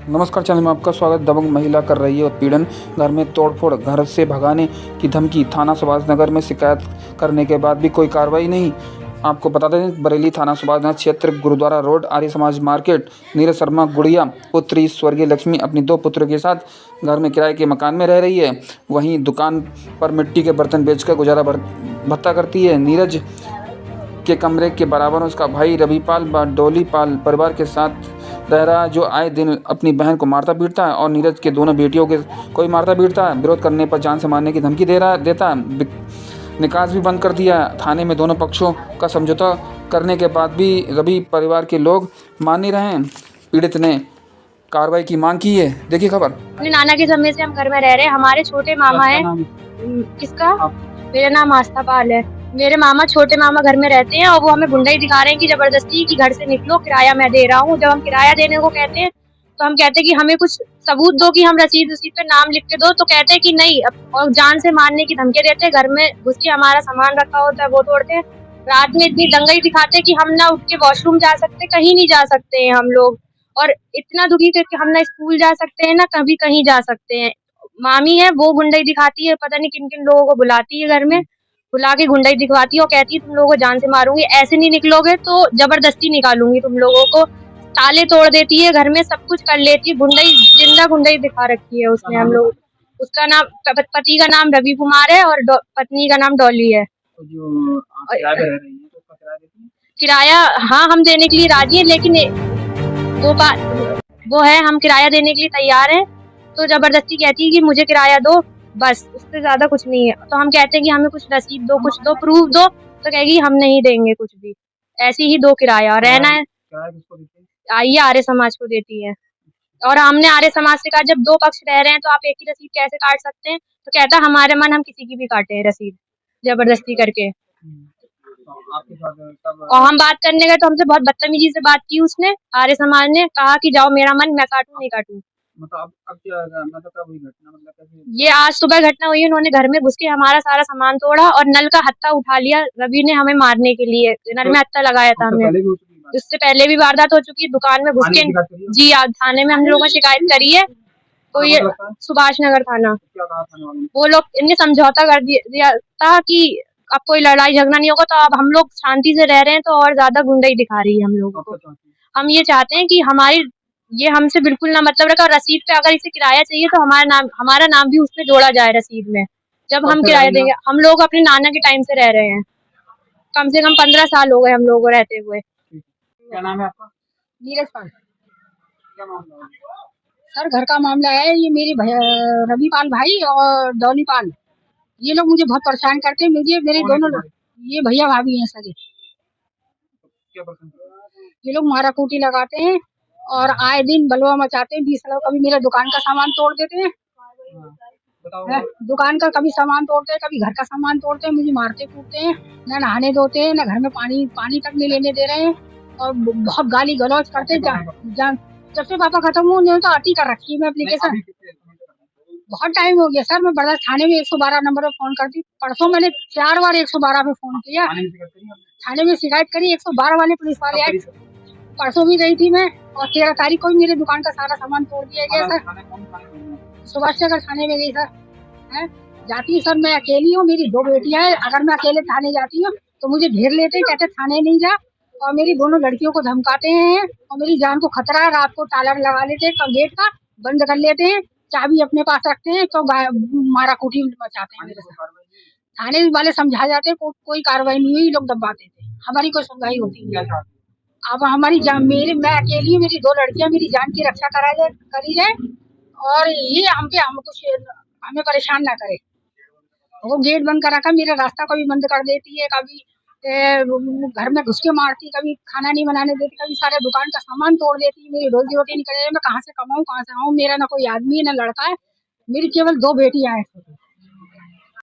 नमस्कार, चैनल में आपका स्वागत। दबंग महिला कर रही है उत्पीड़न, घर में तोड़फोड़, घर से भगाने की धमकी। थाना सुभाषनगर में शिकायत करने के बाद भी कोई कार्रवाई नहीं। आपको बता दें, बरेली थाना सुभाषनगर क्षेत्र, गुरुद्वारा रोड, आर्य समाज मार्केट। नीरज शर्मा गुड़िया पुत्री स्वर्गीय लक्ष्मी अपनी 2 पुत्रों के साथ घर में किराए के मकान में रह रही है। वहीं दुकान पर मिट्टी के बर्तन बेचकर गुजारा भत्ता करती है। नीरज के कमरे के बराबर उसका भाई रविपाल व डोलीपाल परिवार के साथ रह रहा है, जो आए दिन अपनी बहन को मारता पीटता है और नीरज के दोनों बेटियों के कोई मारता पीटता है। विरोध करने पर जान से मारने की धमकी देता है। निकास भी बंद कर दिया। थाने में दोनों पक्षों का समझौता करने के बाद भी रवि परिवार के लोग मान नहीं रहे हैं। पीड़ित ने कार्रवाई की मांग की है। देखिए खबर। अपने नाना के समय से हम घर में रह रहे हैं। हमारे छोटे मामा है। किसका? मेरा नाम आस्था पाल है। मेरे मामा, छोटे मामा घर में रहते हैं और वो हमें गुंडाई दिखा रहे हैं कि जबरदस्ती कि घर से निकलो, किराया मैं दे रहा हूँ। जब हम किराया देने को कहते हैं तो हम कहते हैं कि हमें कुछ सबूत दो, कि हम रसीद पे नाम लिख के दो, तो कहते हैं कि नहीं। और जान से मारने की धमकी देते हैं। घर में घुस के हमारा सामान रखा होता है वो तोड़ते हैं। रात में इतनी दंगाई दिखाते हैं कि हम ना उठ के वॉशरूम जा सकते, कहीं नहीं जा सकते हैं हम लोग। और इतना दुखी करके हम ना स्कूल जा सकते हैं, ना कभी कहीं जा सकते हैं। मामी है, वो गुंडाई दिखाती है, पता नहीं किन किन लोगों को बुलाती है घर में, बुला के गुंडाई दिखवाती है और कहती है तुम लोगों को जान से मारूंगी, ऐसे नहीं निकलोगे तो जबरदस्ती निकालूंगी तुम लोगों को। ताले तोड़ देती है, घर में सब कुछ कर लेती है। गुंडाई, जिंदा गुंडाई दिखा रखी है उसने हम लोग। उसका नाम, पति का नाम रवि कुमार है और पत्नी का नाम डॉली है। तो जो किराए पे रह रही हैं, तो उसका किराया देती हैं? किराया हाँ हम देने के लिए राजी है, लेकिन वो है, हम किराया देने के लिए तैयार हैं, तो जबरदस्ती कहती है कि मुझे किराया दो, बस उससे ज्यादा कुछ नहीं है। तो हम कहते हैं कि हमें कुछ रसीद दो, कुछ दो, प्रूफ दो, तो कहेगी हम नहीं देंगे कुछ भी। ऐसी ही दो किराया रहना है। आइए, आर्य समाज को देती है। और हमने आर्य समाज से कहा जब 2 पक्ष रह रहे हैं तो आप एक ही रसीद कैसे काट सकते हैं? तो कहता हमारे मन, हम किसी की भी काटे हैं रसीद जबरदस्ती करके। और हम बात करने गए तो हमसे बहुत बदतमीजी से बात की उसने। आर्य समाज ने कहा कि जाओ, मेरा मन, मैं काटूं नहीं काटूं। मतलब अब क्या मतलब कब हुई घटना, मतलब कैसे? ये आज सुबह घटना हुई। उन्होंने घर में घुस के हमारा सारा सामान तोड़ा और नल का हत्था उठा लिया। रवि ने हमें मारने के लिए नल में हत्था लगाया था हमने। इससे पहले भी वारदात हो चुकी है। दुकान में घुस के, जी आज थाने में हम लोगों ने शिकायत करी है। तो ये सुभाष नगर थाना, वो लोग, इनने समझौता कर दिया था कि अब कोई लड़ाई झगड़ा नहीं होगा, तो अब हम लोग शांति से रह रहे हैं, तो और ज्यादा गुंडाई दिखा रही है हम लोगों को। हम ये चाहते हैं कि ये हमसे बिल्कुल ना मतलब रखा, और रसीद पे अगर इसे किराया चाहिए तो हमारा नाम भी उसमें जोड़ा जाए रसीद में। जब हम किराया देंगे, हम लोग अपने नाना के टाइम से रह रहे हैं, कम से कम 15 साल हो गए हम लोगों को रहते हुए। क्या नाम है आपका? नीरज पाल। क्या मामला है? सर घर का मामला है। ये मेरी रवि पाल भाई और डॉली पाल, ये लोग मुझे बहुत परेशान करते हैं। मुझे मेरे दोनों ये भैया भाभी हैं सर। ये लोग मारा कूटी लगाते हैं और आए दिन बलवा मचाते हैं। 20 लोग कभी मेरे दुकान का सामान तोड़ देते हैं। दुकान का कभी सामान तोड़ते हैं, कभी घर का सामान तोड़ते हैं। मुझे मारते कूटते हैं, न नहाने देते हैं, न घर में पानी तक नहीं लेने दे रहे हैं। और बहुत गाली गलौज करते हैं। जब से पापा खत्म हुए उन्होंने तो आती कर रखी है। मैं एप्लीकेशन, बहुत टाइम हो गया सर। मैं बड़ा थाने में 112 नंबर पर फोन करती। परसों मैंने 4 बार 112 पे फोन किया। थाने में शिकायत करी, 112 वाले पुलिस वाले आए। परसों भी गई थी मैं, और 13 तारीख को भी मेरे दुकान का सारा सामान तोड़ दिया गया सर। सुभाष नगर थाने में गई सर। है जाती सर, मैं अकेली हूँ, मेरी 2 बेटियां हैं। अगर मैं अकेले थाने जाती हूँ तो मुझे घेर लेते, कहते थाने नहीं जा। और मेरी दोनों लड़कियों को धमकाते हैं और मेरी जान को खतरा है। रात को ताला लगा लेते हैं, गेट का बंद कर लेते हैं, चाबी अपने पास रखते हैं, तो मारा कूटी मचाते हैं मेरे साथ। थाने वाले समझा जाते हैं, कोई कार्रवाई नहीं हुई, लोग दबाते थे, हमारी कोई सुनवाई होती है। अब हमारी जान, मैं अकेली, मेरी 2 लड़कियां, मेरी जान की रक्षा करी जाए और ये हमें परेशान ना करे। वो गेट बंद कर रखा, मेरा रास्ता कभी बंद कर देती है, कभी घर में घुस के मारती, कभी खाना नहीं बनाने देती, कभी सारे दुकान का सामान तोड़ देती। मेरी रोजी रोटी नहीं करे, मैं कहाँ से कमाऊँ, कहाँ से आऊँ? मेरा ना कोई आदमी है, ना लड़का है, मेरी केवल 2 बेटियां हैं।